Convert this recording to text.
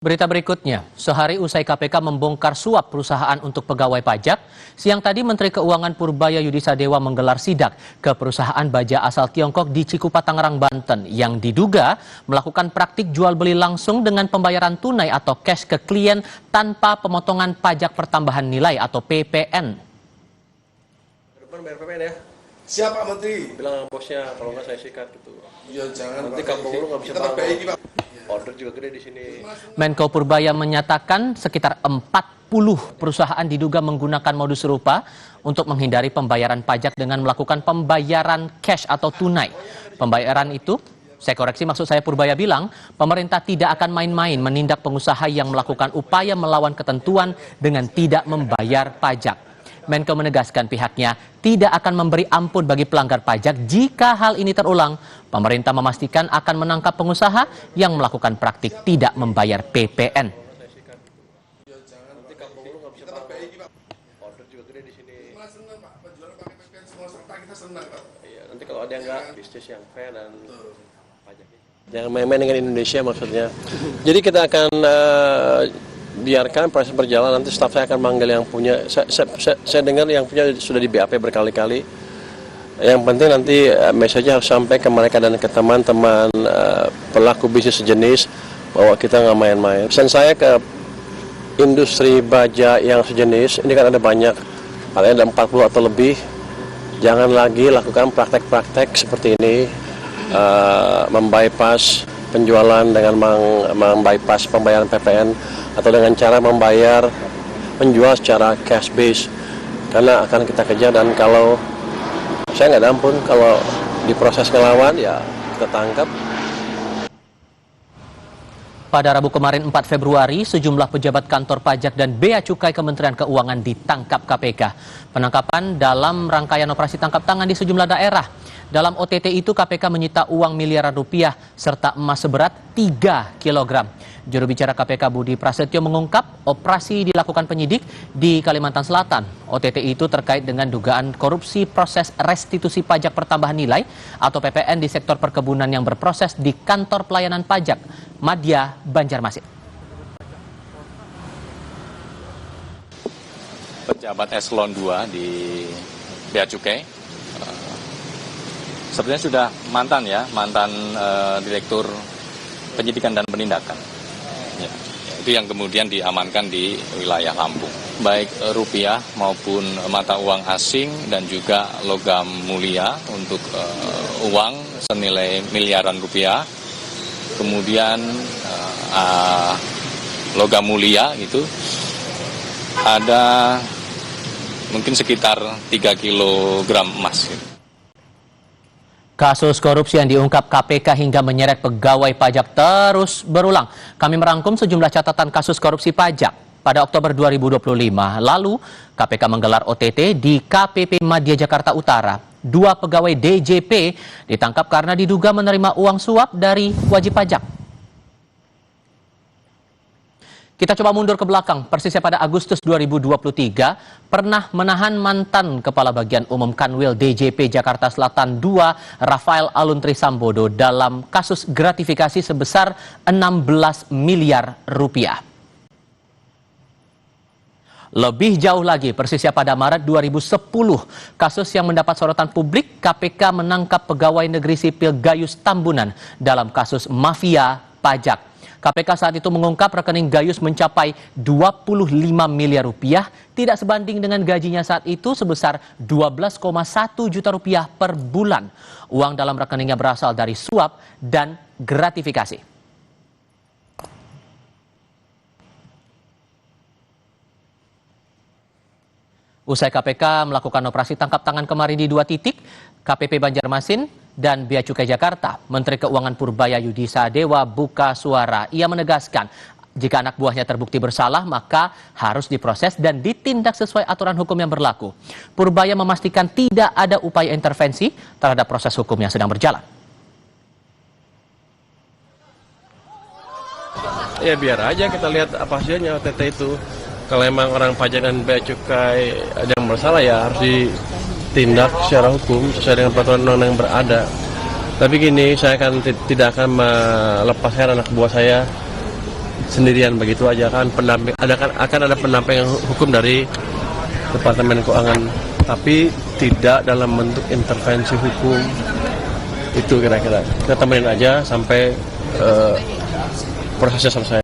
Berita berikutnya, sehari usai KPK membongkar suap perusahaan untuk pegawai pajak, siang tadi Menteri Keuangan Purbaya Yudisadewa menggelar sidak ke perusahaan baja asal Tiongkok di Cikupa, Tangerang, Banten yang diduga melakukan praktik jual beli langsung dengan pembayaran tunai atau cash ke klien tanpa pemotongan pajak pertambahan nilai atau PPN. Bayar PPN ya? Siapa Menteri? Bilang bosnya kalau nggak saya sikat gitu. Ya jangan. Nanti kampung lu nggak bisa kita perbaiki, Pak. Order juga gede di sini. Menko Purbaya menyatakan sekitar 40 perusahaan diduga menggunakan modus serupa untuk menghindari pembayaran pajak dengan melakukan pembayaran cash atau tunai. Pembayaran itu, saya koreksi maksud saya Purbaya bilang, pemerintah tidak akan main-main menindak pengusaha yang melakukan upaya melawan ketentuan dengan tidak membayar pajak. Menko menegaskan pihaknya tidak akan memberi ampun bagi pelanggar pajak jika hal ini terulang. Pemerintah memastikan akan menangkap pengusaha yang melakukan praktik tidak membayar PPN. Nanti kampung lu nggak bisa order juga gede di sini. Senang Pak, penjualan pakai PPN semua serta kita senang Pak. Iya, nanti kalau ada yang nggak bisnis yang fair dan pajaknya. Jangan main-main dengan Indonesia maksudnya. Jadi kita akan biarkan proses berjalan, nanti staf saya akan manggil yang punya. Saya dengar yang punya sudah di BAP berkali-kali. Yang penting nanti message harus sampai ke mereka dan ke teman-teman pelaku bisnis sejenis bahwa kita nggak main-main. Pesan saya ke industri baja yang sejenis, ini kan ada banyak, paling ada 40 atau lebih. Jangan lagi lakukan praktek-praktek seperti ini, membypass penjualan dengan membypass pembayaran PPN atau dengan cara membayar penjual secara cash base, karena akan kita kejar. Dan kalau saya nggak ada ampun, kalau diproses ngelawan ya kita tangkap. Pada Rabu kemarin 4 Februari, sejumlah pejabat kantor pajak dan Bea Cukai Kementerian Keuangan ditangkap KPK. Penangkapan dalam rangkaian operasi tangkap tangan di sejumlah daerah. Dalam OTT itu KPK menyita uang miliaran rupiah serta emas seberat 3 kg. Juru bicara KPK Budi Prasetyo mengungkap operasi dilakukan penyidik di Kalimantan Selatan. OTT itu terkait dengan dugaan korupsi proses restitusi pajak pertambahan nilai atau PPN di sektor perkebunan yang berproses di kantor pelayanan pajak Madya, Banjarmasin. Pejabat eselon 2 di Bea Cukai sebenarnya sudah mantan direktur penyidikan dan penindakan. Ya, itu yang kemudian diamankan di wilayah Lampung. Baik rupiah maupun mata uang asing dan juga logam mulia untuk uang senilai miliaran rupiah. Kemudian logam mulia itu ada mungkin sekitar 3 kg emas. Kasus korupsi yang diungkap KPK hingga menyeret pegawai pajak terus berulang. Kami merangkum sejumlah catatan kasus korupsi pajak. Pada Oktober 2025 lalu, KPK menggelar OTT di KPP Madya Jakarta Utara. 2 pegawai DJP ditangkap karena diduga menerima uang suap dari wajib pajak. Kita coba mundur ke belakang. Persisnya pada Agustus 2023 pernah menahan mantan Kepala Bagian Umum Kanwil DJP Jakarta Selatan 2 Rafael Aluntri Sambodo dalam kasus gratifikasi sebesar 16 miliar rupiah. Lebih jauh lagi, persisnya pada Maret 2010, kasus yang mendapat sorotan publik, KPK menangkap pegawai negeri sipil Gayus Tambunan dalam kasus mafia pajak. KPK saat itu mengungkap rekening Gayus mencapai 25 miliar rupiah, tidak sebanding dengan gajinya saat itu sebesar 12,1 juta rupiah per bulan. Uang dalam rekeningnya berasal dari suap dan gratifikasi. Usai KPK melakukan operasi tangkap tangan kemarin di 2 titik, KPP Banjarmasin dan Bea Cukai Jakarta, Menteri Keuangan Purbaya Yudisadewa buka suara. Ia menegaskan, jika anak buahnya terbukti bersalah, maka harus diproses dan ditindak sesuai aturan hukum yang berlaku. Purbaya memastikan tidak ada upaya intervensi terhadap proses hukum yang sedang berjalan. Ya biar aja kita lihat apa hasilnya OTT itu. Kalau emang orang pajak dan Bea Cukai ada yang bersalah ya harus ditindak secara hukum sesuai dengan peraturan undang-undang yang berada. Tapi gini, saya tidak akan melepaskan anak buah saya sendirian begitu aja kan, akan ada pendampingan hukum dari Departemen Keuangan, tapi tidak dalam bentuk intervensi hukum. Itu kira-kira kita temenin aja sampai prosesnya selesai.